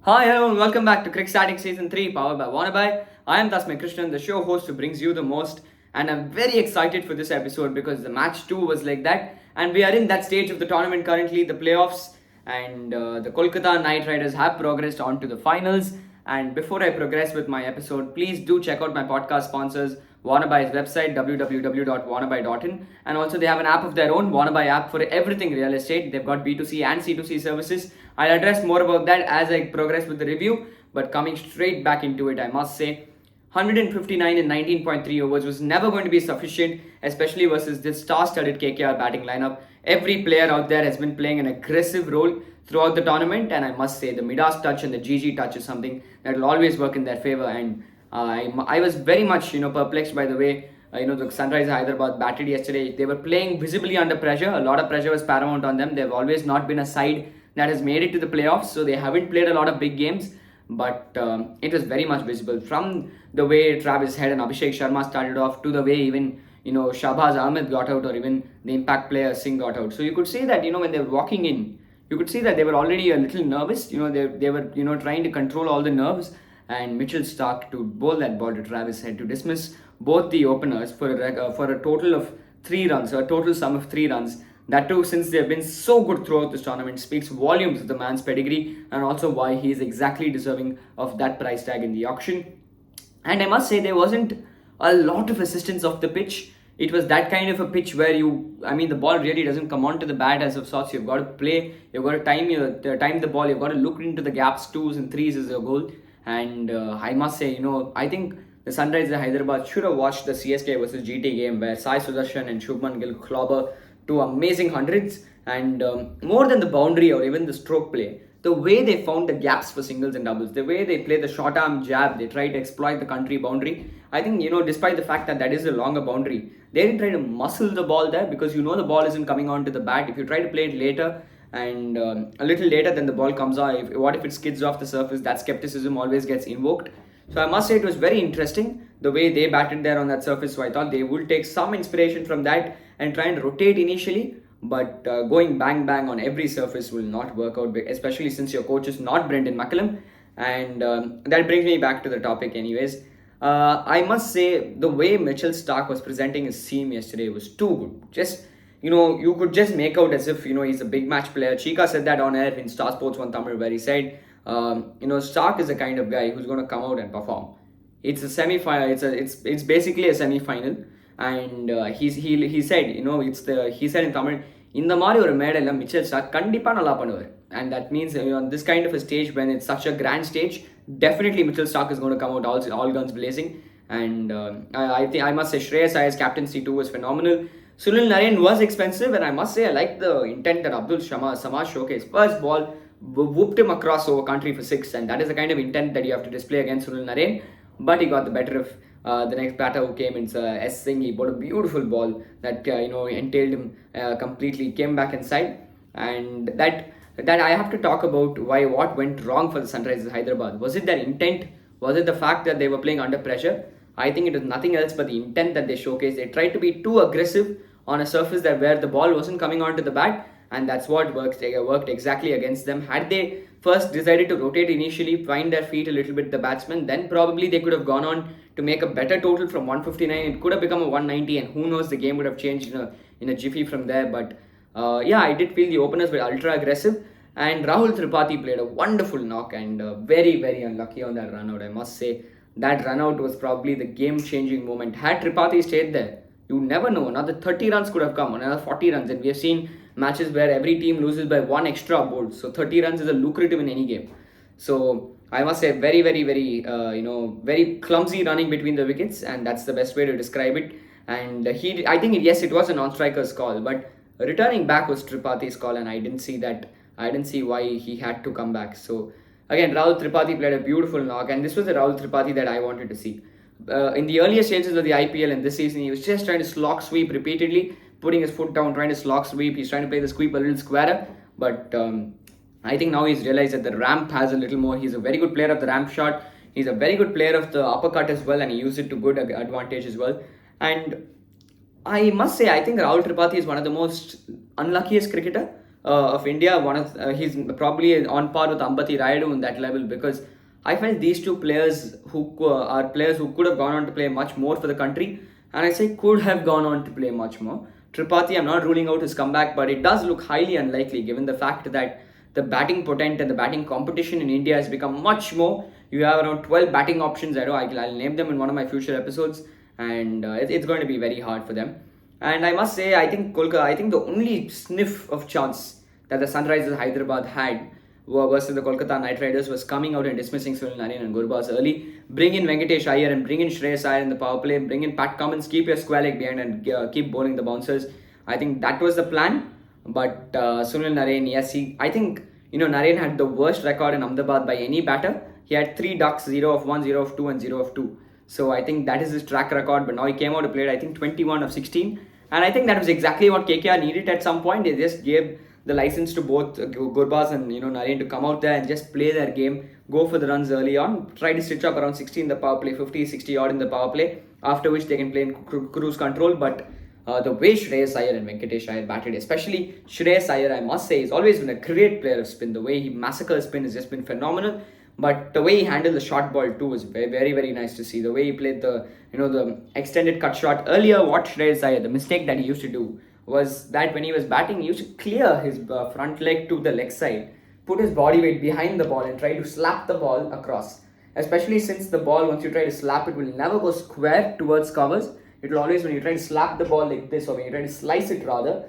Hi, hello, and welcome back to Cricstatic Season 3, powered by Wannabe. I am Tasmay Krishnan, the show host who brings you the most, and I'm very excited for this episode because the match 2 was like that, and we are in that stage of the tournament currently, the playoffs, and the Kolkata Knight Riders have progressed on to the finals. And before I progress with my episode, please do check out my podcast sponsors, Wannabe's website, www.wannabe.in, and also they have an app of their own, Wannabe app, for everything real estate. They've got B2C and C2C services. I'll address more about that as I progress with the review, but coming straight back into it, I must say, 159 in 19.3 overs was never going to be sufficient, especially versus this star-studded KKR batting lineup. Every player out there has been playing an aggressive role throughout the tournament, and I must say the Midas touch and the GG touch is something that will always work in their favor. And I was very much perplexed by the way the Sunrisers Hyderabad batted yesterday. They were playing visibly under pressure. A lot of pressure was paramount on them. They've always not been a side that has made it to the playoffs, so they haven't played a lot of big games. But it was very much visible from the way Travis Head and Abhishek Sharma started off to the way even Shahbaz Ahmed got out, or even the impact player Singh got out. So you could see that when they were walking in, you could see that they were already a little nervous. They were trying to control all the nerves, and Mitchell Stark to bowl that ball to Travis Head to dismiss both the openers for a total of 3 runs, a total sum of 3 runs. That too, since they have been so good throughout this tournament, speaks volumes of the man's pedigree and also why he is exactly deserving of that price tag in the auction. And I must say, there wasn't a lot of assistance off the pitch. It was that kind of a pitch where the ball really doesn't come onto the bat as of sorts. You've got to play, you've got to time the ball, you've got to look into the gaps, 2s and 3s as your goal. And I must say, I think the Sunrisers Hyderabad should have watched the CSK versus GT game where Sai Sudarshan and Shubman Gill clobber 2 amazing 100s, and more than the boundary or even the stroke play, the way they found the gaps for singles and doubles, the way they play the short arm jab, they try to exploit the country boundary. I think, despite the fact that that is a longer boundary, they didn't try to muscle the ball there because the ball isn't coming onto the bat. If you try to play it later and a little later, then the ball comes out. What if it skids off the surface? That skepticism always gets invoked. So I must say it was very interesting the way they batted there on that surface. So I thought they would take some inspiration from that and try and rotate initially. But going bang bang on every surface will not work out, especially since your coach is not Brendan McCullum. And that brings me back to the topic, anyways. I must say the way Mitchell Stark was presenting his seam yesterday was too good. Just you could just make out as if he's a big match player. Chika said that on air in Star Sports One Tamil, where he said, Stark is the kind of guy who's going to come out and perform. It's a semi-final. It's basically a semi-final, and he said he said in Tamil, இந்த மாதிரி ஒரு மேடையில் Mitchell Stark கண்டிப்பாக நல்லா பண்ணுவார். And that means on this kind of a stage, when it's such a grand stage, definitely Mitchell Stark is going to come out all guns blazing. And I think I must say Shreyas Iyer's captaincy too was phenomenal. Sunil Narine was expensive, and I must say I like the intent that Abdul Samad showcased. First ball whooped him across over country for 6, and that is the kind of intent that you have to display against Sunil Narine. But he got the better of the next batter who came in, S. Singh. He bowled a beautiful ball that entailed him completely, came back inside, and that I have to talk about what went wrong for the Sunrisers Hyderabad. Was it their intent? Was it the fact that they were playing under pressure? I think it was nothing else but the intent that they showcased. They tried to be too aggressive on a surface where the ball wasn't coming onto the bat, and that's what worked exactly against them. Had they first decided to rotate initially, find their feet a little bit, the batsmen, then probably they could have gone on to make a better total from 159. It could have become a 190, and who knows, the game would have changed in a jiffy from there. But I did feel the openers were ultra aggressive, and Rahul Tripathi played a wonderful knock, and very, very unlucky on that run out. I must say that run out was probably the game-changing moment. Had Tripathi stayed there, you never know, another 30 runs could have come, another 40 runs, and we have seen matches where every team loses by 1 extra bowled. So 30 runs is a lucrative in any game. So I must say very, very, very, very clumsy running between the wickets, and that's the best way to describe it. And I think, yes, it was a non-striker's call, but returning back was Tripathi's call, and I didn't see that. I didn't see why he had to come back. So again, Rahul Tripathi played a beautiful knock, and this was the Rahul Tripathi that I wanted to see. In the earlier stages of the IPL and this season, he was just trying to slog sweep repeatedly, putting his foot down, trying to slog sweep. He's trying to play the sweep a little squarer, but I think now he's realized that the ramp has a little more. He's a very good player of the ramp shot. He's a very good player of the uppercut as well, and he used it to good advantage as well. And I must say, I think Rahul Tripathi is one of the most unluckiest cricketer of India. He's probably on par with Ambati Rayudu in that level, because I felt these two players are players who could have gone on to play much more for the country, and I say could have gone on to play much more. Tripathi, I'm not ruling out his comeback, but it does look highly unlikely given the fact that the batting potent and the batting competition in India has become much more. You have around 12 batting options. I'll name them in one of my future episodes, and it's going to be very hard for them. And I must say, I think the only sniff of chance that the Sunrisers Hyderabad had versus the Kolkata Knight Riders was coming out and dismissing Sunil Narine and Gurbaz early. Bring in Venkatesh Iyer and bring in Shreyas Iyer in the power play. Bring in Pat Cummins, keep your square leg behind and keep bowling the bouncers. I think that was the plan. But Sunil Narine, yes, I think Narine had the worst record in Ahmedabad by any batter. He had 3 ducks, 0 of 1, 0 of 2 and 0 of 2. So I think that is his track record. But now he came out and played, I think, 21 of 16. And I think that was exactly what KKR needed at some point. They just gave the license to both Gurbaz and Narine to come out there and just play their game, go for the runs early on, try to stitch up around 60 in the power play, 50, 60 odd in the power play, after which they can play in cruise control. But the way Shreyas Iyer and Venkatesh Iyer batted, especially Shreyas Iyer, I must say, he's always been a great player of spin. The way he massacres spin has just been phenomenal. But the way he handled the short ball too was very, very, very nice to see. The way he played the extended cut shot earlier. What Shreyas Iyer, the mistake that he used to do was that when he was batting, he used to clear his front leg to the leg side, put his body weight behind the ball and try to slap the ball across. Especially since the ball, once you try to slap it, will never go square towards covers. It will always, when you try to slap the ball like this, or when you try to slice it rather,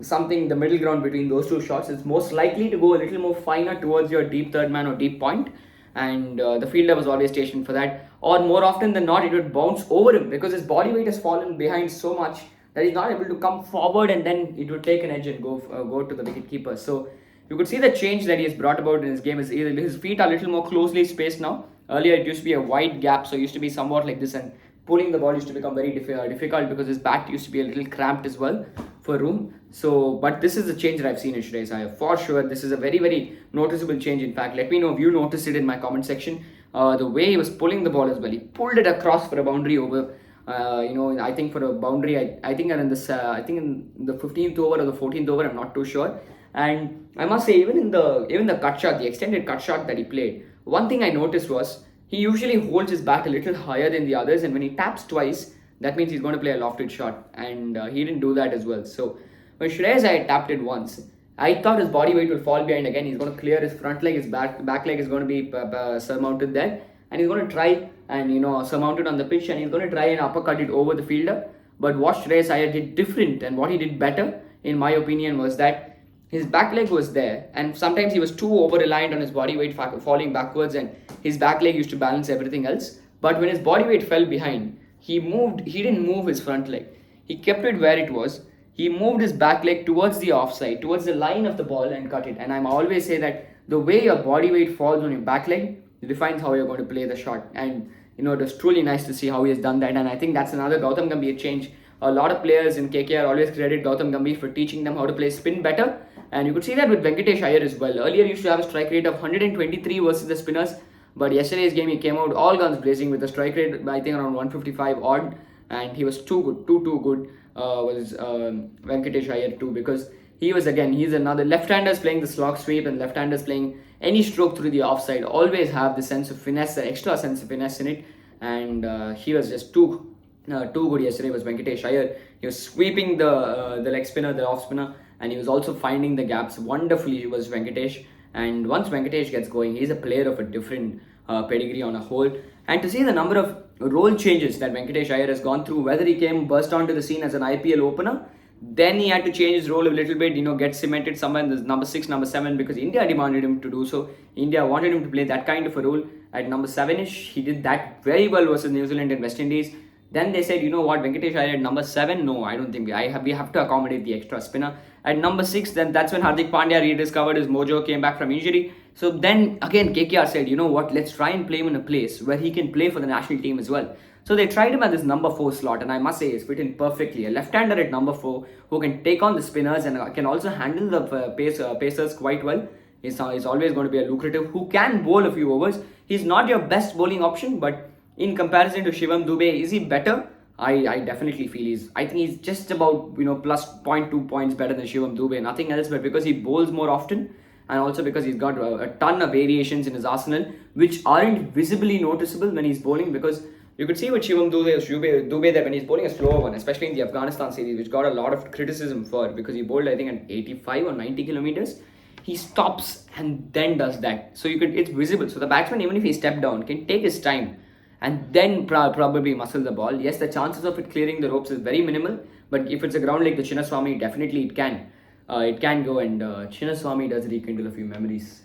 something, the middle ground between those two shots is most likely to go a little more finer towards your deep third man or deep point. And the fielder was always stationed for that. Or more often than not, it would bounce over him because his body weight has fallen behind so much that he's not able to come forward, and then it would take an edge and go to the wicket keeper. So you could see the change that he has brought about in his game. His feet are a little more closely spaced now. Earlier it used to be a wide gap, so it used to be somewhat like this, and pulling the ball used to become very difficult because his bat used to be a little cramped as well for room. So, but this is the change that I've seen in Shreyas Iyer. For sure, this is a very, very noticeable change. In fact, let me know if you noticed it in my comment section. The way he was pulling the ball as well. He pulled it across for a boundary over. I think for a boundary, I think in the 15th over or the 14th over, I'm not too sure. And I must say, even the cut shot, the extended cut shot that he played, one thing I noticed was he usually holds his bat a little higher than the others, and when he taps twice, that means he's going to play a lofted shot, and he didn't do that as well. So when Shreyas Iyer tapped it once, I thought his body weight will fall behind again. He's going to clear his front leg, his back leg is going to be surmounted there, and he's going to try and surmount it on the pitch, and he's going to try and uppercut it over the fielder. But what Shreyas Iyer did different, and what he did better, in my opinion, was that his back leg was there, and sometimes he was too over-reliant on his body weight falling backwards, and his back leg used to balance everything else. But when his body weight fell behind, he didn't move his front leg. He kept it where it was. He moved his back leg towards the offside, towards the line of the ball, and cut it. And I always say that the way your body weight falls on your back leg defines how you're going to play the shot. And it was truly nice to see how he has done that. And I think that's another Gautam Gambhir change. A lot of players in KKR always credit Gautam Gambhir for teaching them how to play spin better. And you could see that with Venkatesh Iyer as well. Earlier, he used to have a strike rate of 123 versus the spinners. But yesterday's game, he came out all guns blazing with a strike rate, I think, around 155 odd. And he was too good. Was Venkatesh Iyer too, because he's another left-handers playing the slog sweep, and left-handers playing any stroke through the offside always have the sense of finesse, the extra sense of finesse in it. And he was just too good yesterday was Venkatesh Iyer. He was sweeping the leg spinner, the off spinner, and he was also finding the gaps wonderfully was Venkatesh. And once Venkatesh gets going, he's a player of a different pedigree on a whole. And to see the number of role changes that Venkatesh Iyer has gone through, whether he burst onto the scene as an IPL opener, then he had to change his role a little bit, get cemented somewhere in the number 6, number 7, because India demanded him to do so. India wanted him to play that kind of a role at number 7-ish. He did that very well versus New Zealand and West Indies. Then they said, Venkatesh Iyer at number 7, no, I don't think we have to accommodate the extra spinner. At number 6, then that's when Hardik Pandya rediscovered his mojo, came back from injury. So then again, KKR said, let's try and play him in a place where he can play for the national team as well. So they tried him at this number 4 slot, and I must say, he's fit in perfectly. A left-hander at number 4 who can take on the spinners and can also handle the pacers quite well. He's always going to be a lucrative, who can bowl a few overs. He's not your best bowling option, but in comparison to Shivam Dubey, is he better? I definitely feel I think he's just about plus zero point 0.2 points better than Shivam Dube. Nothing else, but because he bowls more often, and also because he's got a ton of variations in his arsenal, which aren't visibly noticeable when he's bowling. Because you could see with Shivam Dube that when he's bowling a slower one, especially in the Afghanistan series, which got a lot of criticism for because he bowled I think at 85 or 90 kilometers. He stops and then does that. So it's visible. So the batsman, even if he stepped down, can take his time and then probably muscle the ball. Yes, the chances of it clearing the ropes is very minimal, but if it's a ground like the Chinnaswamy, definitely it can. It can go, and Chinnaswamy does rekindle a few memories.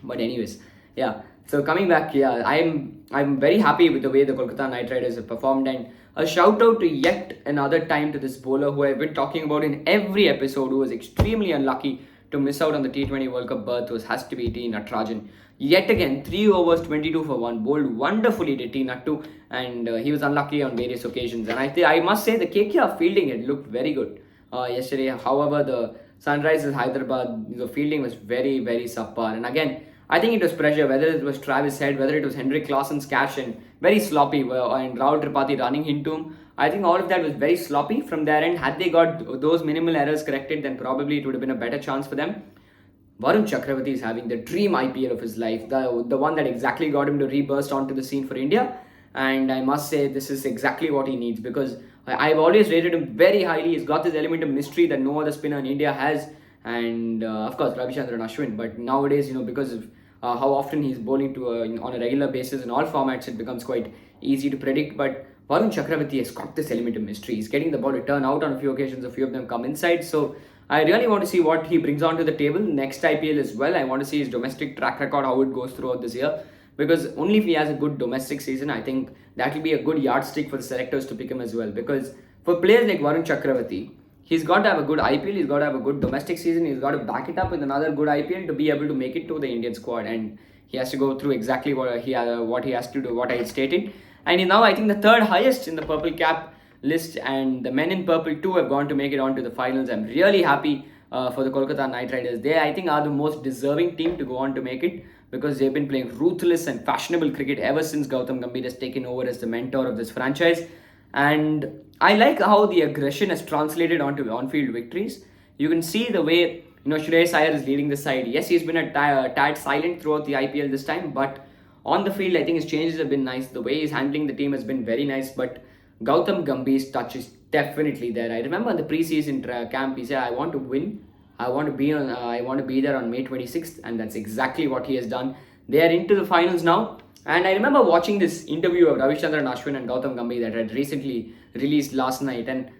But anyways, yeah. So coming back, yeah, I'm very happy with the way the Kolkata Knight Riders have performed, and a shout out to yet another time to this bowler who I've been talking about in every episode, who was extremely unlucky to miss out on the T20 World Cup berth, has to be T. Natarajan. Yet again, 3 overs, 22 for 1, bowled wonderfully to T. Nattu, and he was unlucky on various occasions. And I must say the Kkr fielding had looked very good yesterday. However, the Sunrisers Hyderabad, the fielding was very, very subpar. And again, I think it was pressure, whether it was Travis Head, whether it was Henrik Claessen's catch, and very sloppy, and Rahul Tripathi running into him. I think all of that was very sloppy from their end. Had they got those minimal errors corrected, then probably it would have been a better chance for them. Varun Chakravarti is having the dream IPL of his life, the one that exactly got him to reburst onto the scene for India. And I must say, this is exactly what he needs, because I've always rated him very highly. He's got this element of mystery that no other spinner in India has. And of course, Ravichandran Ashwin. But nowadays, because of how often he's bowling on a regular basis in all formats, it becomes quite easy to predict. But Varun Chakravarti has got this element of mystery. He's getting the ball to turn out on a few occasions. A few of them come inside. So I really want to see what he brings onto the table next IPL as well. I want to see his domestic track record, how it goes throughout this year. Because only if he has a good domestic season, I think that will be a good yardstick for the selectors to pick him as well. Because for players like Varun Chakravarti, he's got to have a good IPL, he's got to have a good domestic season, he's got to back it up with another good IPL to be able to make it to the Indian squad. And he has to go through exactly what he has to do, what I stated. And he's now, I think, the third highest in the purple cap list, and the men in purple too have gone to make it on to the finals. I'm really happy for the Kolkata Knight Riders. They, I think, are the most deserving team to go on to make it, because they've been playing ruthless and fashionable cricket ever since Gautam Gambhir has taken over as the mentor of this franchise. And I like how the aggression has translated onto on-field victories. You can see the way Shreyas Iyer is leading the side. Yes, he's been a tad silent throughout the IPL this time, but on the field, I think his changes have been nice. The way he's handling the team has been very nice, but Gautam Gambhir's touch is definitely there. I remember in the preseason camp, he said, "I want to win. I want to be there on May 26th," and that's exactly what he has done. They are into the finals now, and I remember watching this interview of Ravichandran Ashwin and Gautam Gambhir that had recently released last night, and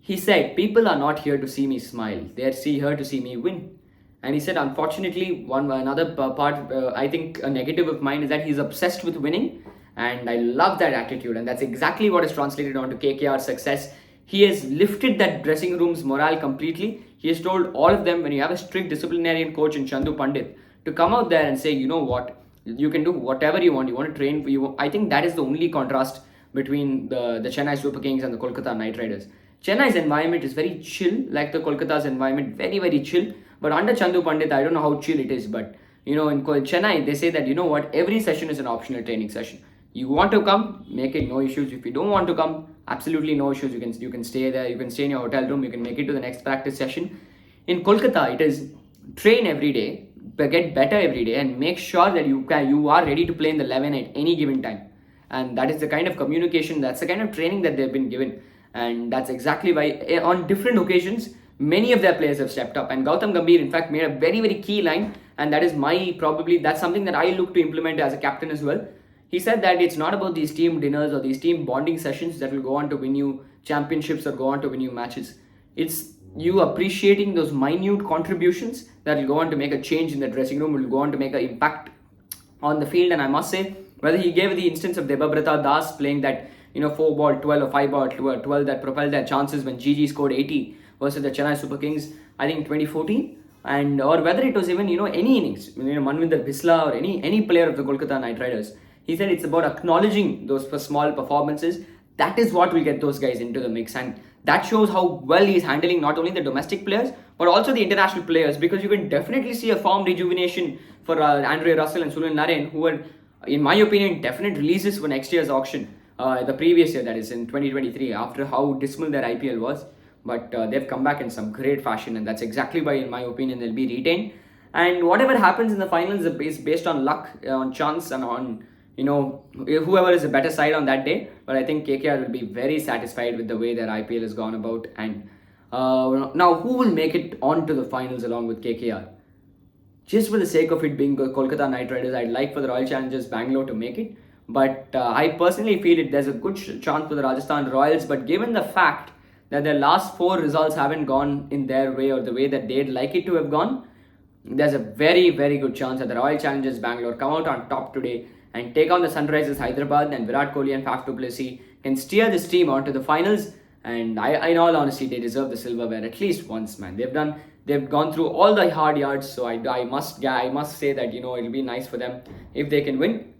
he said, "People are not here to see me smile. They are here to see me win." And he said, unfortunately, another part, I think a negative of mine is that he's obsessed with winning. And I love that attitude. And that's exactly what is translated onto KKR's success. He has lifted that dressing room's morale completely. He has told all of them, when you have a strict disciplinarian coach in Chandu Pandit, to come out there and say, you know what, you can do whatever you want. You want to train for you. I think that is the only contrast between the Chennai Super Kings and the Kolkata Knight Riders. Chennai's environment is very chill, like the Kolkata's environment, very, very chill. But under Chandu Pandit, I don't know how chill it is, but in Chennai, they say that, every session is an optional training session. You want to come, make it, no issues. If you don't want to come, absolutely no issues. You can stay there, you can stay in your hotel room, you can make it to the next practice session. In Kolkata, it is train every day, get better every day, and make sure that you are ready to play in the 11 at any given time. And that is the kind of communication, that's the kind of training that they've been given. And that's exactly why, on different occasions, many of their players have stepped up. And Gautam Gambhir, in fact, made a very, very key line. And that is that's something that I look to implement as a captain as well. He said that it's not about these team dinners or these team bonding sessions that will go on to win you championships or go on to win you matches. It's you appreciating those minute contributions that will go on to make a change in the dressing room, will go on to make an impact on the field. And I must say, whether he gave the instance of Debabrata Das playing that 4-ball 12 or 5-ball 12 that propelled their chances when GG scored 80 versus the Chennai Super Kings, I think 2014, or whether it was even any innings, Manvinder Bisla or any player of the Kolkata Knight Riders. He said it's about acknowledging those small performances. That is what will get those guys into the mix, and that shows how well he's handling not only the domestic players but also the international players, because you can definitely see a form rejuvenation for Andre Russell and Sunil Narine, who are, in my opinion, definite releases for next year's auction. the previous year, that is in 2023, after how dismal their IPL was. But they've come back in some great fashion, and that's exactly why, in my opinion, they'll be retained. And whatever happens in the finals is based on luck, on chance, and on whoever is a better side on that day. But I think KKR will be very satisfied with the way their IPL has gone about. And now, who will make it on to the finals along with KKR? Just for the sake of it being Kolkata Knight Riders, I'd like for the Royal Challengers Bangalore to make it. But I personally feel there's a good chance for the Rajasthan Royals. But given the fact that their last 4 results haven't gone in their way or the way that they'd like it to have gone, there's a very, very good chance that the Royal Challengers Bangalore come out on top today and take on the Sunrisers Hyderabad, and Virat Kohli and Faf du Plessis can steer this team onto the finals. And in all honesty, they deserve the silverware at least once, man. They've gone through all the hard yards, so I must say that it'll be nice for them if they can win.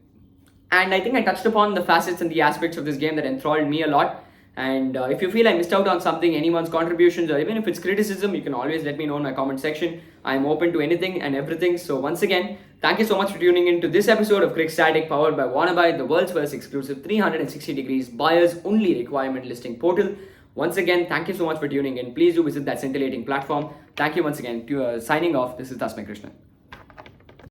And I think I touched upon the facets and the aspects of this game that enthralled me a lot. And if you feel I missed out on something, anyone's contributions, or even if it's criticism, you can always let me know in my comment section. I'm open to anything and everything. So once again, thank you so much for tuning in to this episode of Cricstatic, powered by Wannabe, the world's first exclusive 360 degrees buyers only requirement listing portal. Once again, thank you so much for tuning in. Please do visit that scintillating platform. Thank you once again. Signing off, this is Tasmay Krishnan.